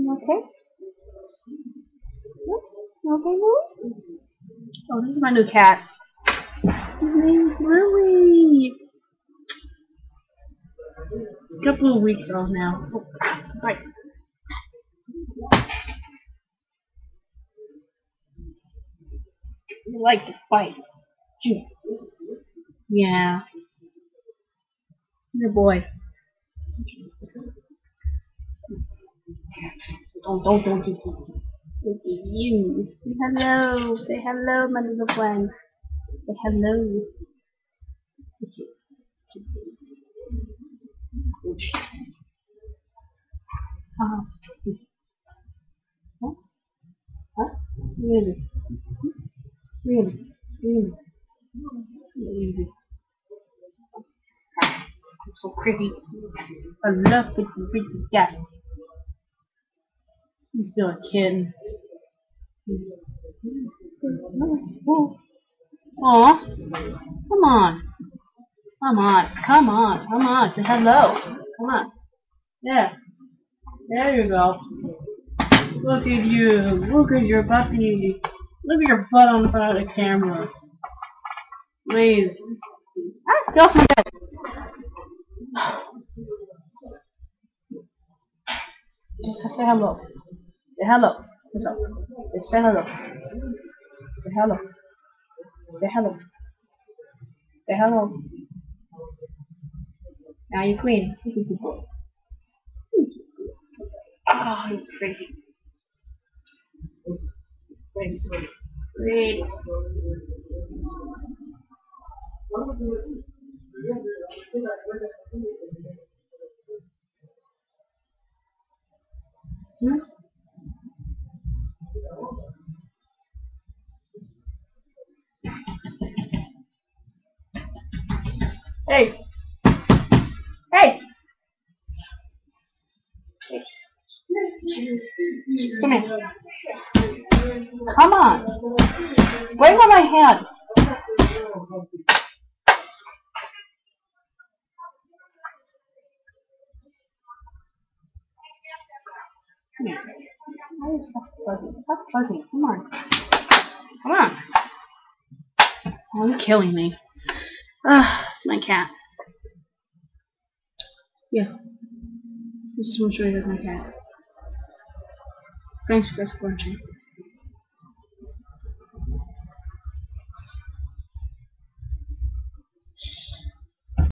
Okay? Okay, Louie? Oh, this is my new cat. His name is Louily. It's a couple of weeks old now. Oh, right. You like to fight. Yeah. He's a boy. Don't do. Look at you. Say hello. Say hello, my little friend. Say hello. Uh, huh? Huh? Really? Really? Really? Really? It's so pretty. I love pretty cat. He's still a kid. Aw. Come on. Come on. Come on. Come on. Say hello. Come on. Yeah. There you go. Look at you. Look at your butty. Look at your butt on front of the camera. Please. Ah, get off my bed. Just say hello. Say hello. What's up? Just say hello. Say hello. Say hello. Say hello. Now you're queen. Oh, you're pretty. Great. Hmm? Hey! Hey! Come here. Come on. Wait on my hand. Come here. Why are you so fuzzy? Stop fuzzy. Come on. Come on. Oh, you're killing me. It's my cat. Yeah. I just want to show you guys my cat. Thanks for watching.